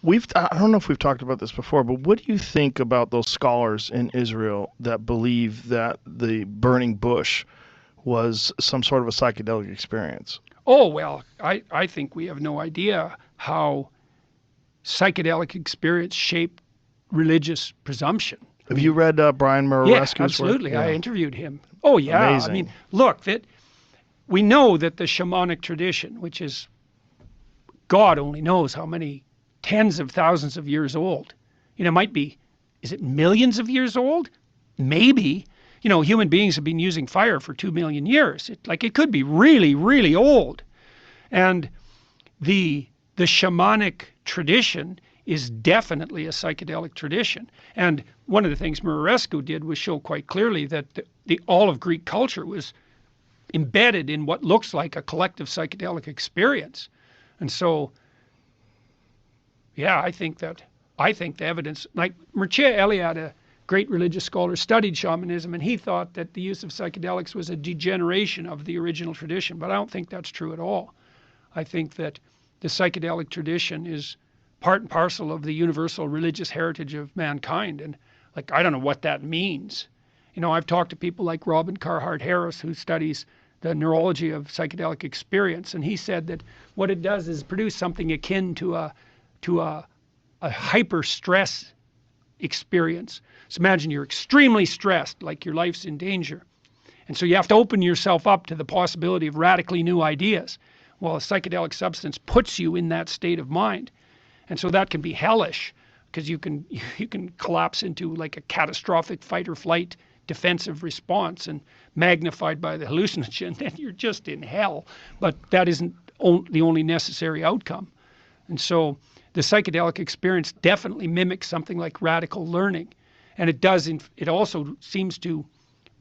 I don't know if we've talked about this before, but what do you think about those scholars in Israel that believe that the burning bush was some sort of a psychedelic experience? Oh, well, I think we have no idea how psychedelic experience shaped religious presumption. Have you read Brian Murarescu's work? Absolutely. Yeah. I interviewed him. Oh, yeah. Amazing. I mean, look, that we know that the shamanic tradition, which is God only knows how many tens of thousands of years old. It might be, is it millions of years old? Maybe. Human beings have been using fire for 2 million years. It could be really, really old. And the shamanic tradition is definitely a psychedelic tradition. And one of the things Murarescu did was show quite clearly that all of Greek culture was embedded in what looks like a collective psychedelic experience. And so, yeah, I think the evidence, like Mircea Eliade, a great religious scholar, studied shamanism, and he thought that the use of psychedelics was a degeneration of the original tradition, but I don't think that's true at all. I think that the psychedelic tradition is part and parcel of the universal religious heritage of mankind, and I don't know what that means. I've talked to people like Robin Carhart Harris, who studies the neurology of psychedelic experience, and he said that what it does is produce something akin to a hyper stress experience. So imagine you're extremely stressed, like your life's in danger, and so you have to open yourself up to the possibility of radically new ideas. Well, a psychedelic substance puts you in that state of mind, and so that can be hellish, because you can collapse into like a catastrophic fight or flight defensive response, and magnified by the hallucinogen, then you're just in hell. But that isn't the only necessary outcome. And so the psychedelic experience definitely mimics something like radical learning, and it also seems to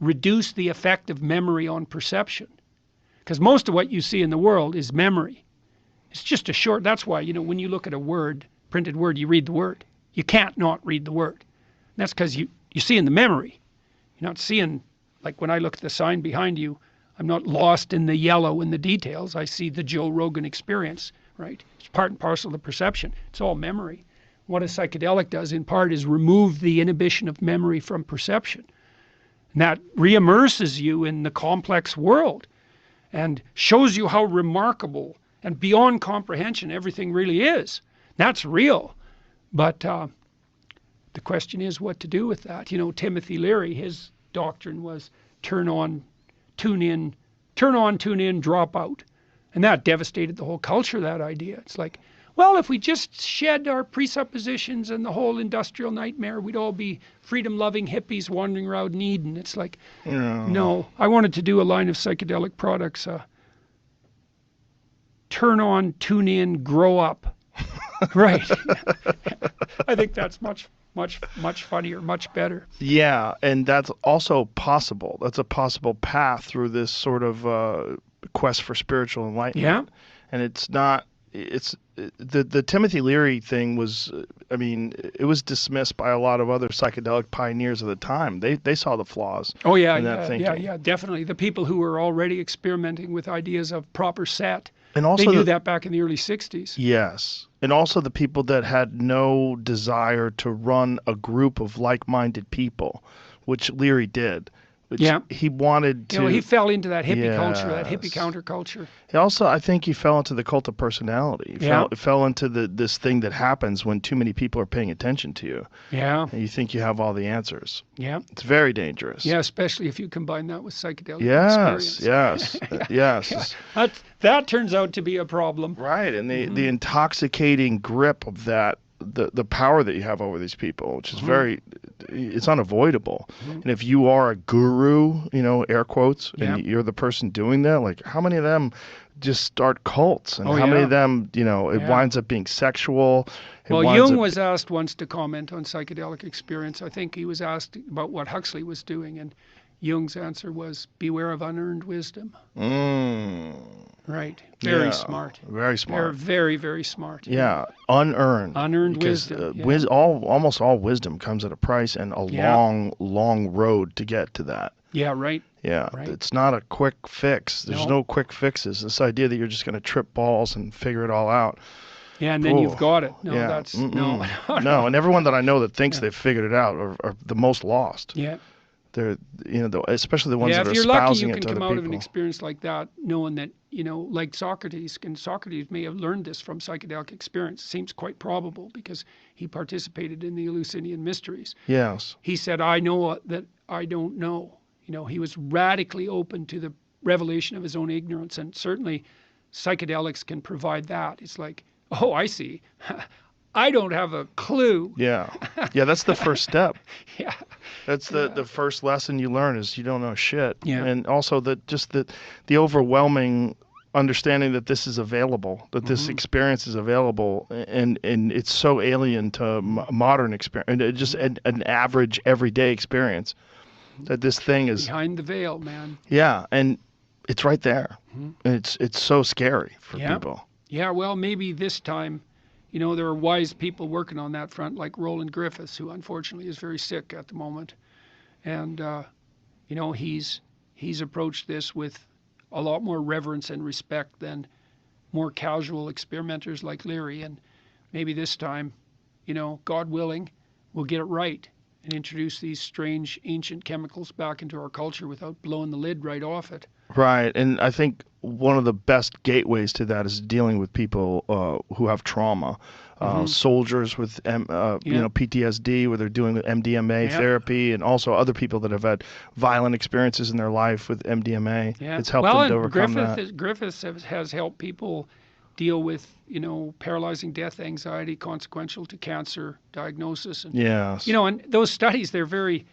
reduce the effect of memory on perception, because most of what you see in the world is memory. It's just that's why when you look at a printed word, you read the word. You can't not read the word. And that's because you see in the memory. You're not seeing, like when I look at the sign behind you, I'm not lost in the yellow and the details. I see the Joe Rogan experience, right? It's part and parcel of the perception. It's all memory. What a psychedelic does in part is remove the inhibition of memory from perception. And that re-immerses you in the complex world and shows you how remarkable and beyond comprehension everything really is. That's real. But the question is what to do with that. Timothy Leary, his doctrine was turn on, tune in, drop out. And that devastated the whole culture, that idea. It's like, well, if we just shed our presuppositions and the whole industrial nightmare, we'd all be freedom-loving hippies wandering around Eden. It's like, no. I wanted to do a line of psychedelic products. Turn on, tune in, grow up. Right. I think that's much funnier, much better. Yeah, and that's also possible. That's a possible path through this sort of quest for spiritual enlightenment. Yeah. And it's not. The Timothy Leary thing was. It was dismissed by a lot of other psychedelic pioneers of the time. They saw the flaws. Oh yeah, in that thinking. yeah, definitely. The people who were already experimenting with ideas of proper set. And also they knew that back in the early 60s. Yes. And also the people that had no desire to run a group of like-minded people, which Leary did. Which he wanted to... he fell into that hippie culture, that hippie counterculture. He also, I think he fell into the cult of personality. He fell into this thing that happens when too many people are paying attention to you. Yeah. And you think you have all the answers. Yeah. It's very dangerous. Yeah, especially if you combine that with psychedelic experience. Yes. That turns out to be a problem. Right, and the intoxicating grip of that, the power that you have over these people, which is it's unavoidable. And if you are a guru, air quotes, and you're the person doing that, like how many of them just start cults, and how many of them, it winds up being sexual. Jung was asked once to comment on psychedelic experience. I think he was asked about what Huxley was doing, and Jung's answer was, beware of unearned wisdom. Right. Very smart. Very smart. They're very, very smart. Yeah. Unearned. Unearned wisdom. Almost all wisdom comes at a price and a long road to get to that. Yeah, right. Yeah. Right. It's not a quick fix. There's no quick fixes. This idea that you're just going to trip balls and figure it all out. Yeah, and then you've got it. No, yeah. that's no. No, and everyone that I know that thinks they've figured it out are the most lost. Yeah. They're, especially the ones that are if you're lucky, espousing you it can to come other out of an people. experience like that knowing that, like Socrates, and Socrates may have learned this from psychedelic experience. Seems quite probable because he participated in the Eleusinian mysteries. Yes. He said, I know that I don't know. He was radically open to the revelation of his own ignorance, and certainly psychedelics can provide that. It's like, oh, I see. I don't have a clue. Yeah. Yeah, that's the first step. Yeah. That's the first lesson you learn is you don't know shit. Yeah. And also the overwhelming understanding that this is available, that this experience is available, and it's so alien to modern experience, and just an average everyday experience, that this thing is behind the veil, man. Yeah, and it's right there. And it's so scary for people. Yeah, well, maybe this time, there are wise people working on that front, like Roland Griffiths, who unfortunately is very sick at the moment. And, he's approached this with a lot more reverence and respect than more casual experimenters like Leary. And maybe this time, God willing, we'll get it right and introduce these strange ancient chemicals back into our culture without blowing the lid right off it. Right, and I think one of the best gateways to that is dealing with people who have trauma, soldiers with PTSD, where they're doing MDMA therapy, and also other people that have had violent experiences in their life with MDMA. Yeah. It's helped them to overcome that. Griffiths has helped people deal with paralyzing death anxiety consequential to cancer diagnosis, and yes, and those studies they're very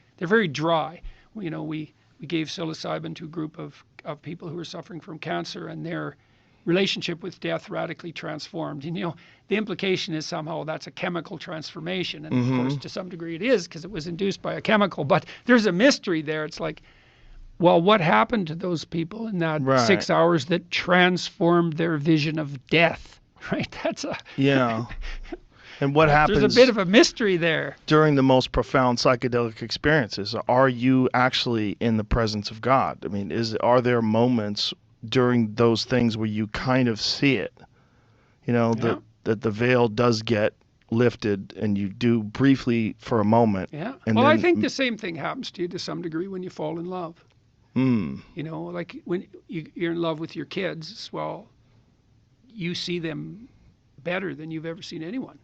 dry. We gave psilocybin to a group of people who were suffering from cancer, and their relationship with death radically transformed. The implication is somehow that's a chemical transformation, and of course to some degree it is because it was induced by a chemical, but there's a mystery there. It's like, well, what happened to those people in that 6 hours that transformed their vision of death, right? That's a And what happens? There's a bit of a mystery there. During the most profound psychedelic experiences, are you actually in the presence of God? I mean, are there moments during those things where you kind of see it? That the veil does get lifted, and you do briefly for a moment. Yeah. And I think the same thing happens to you to some degree when you fall in love. Like when you're in love with your kids, well, you see them better than you've ever seen anyone.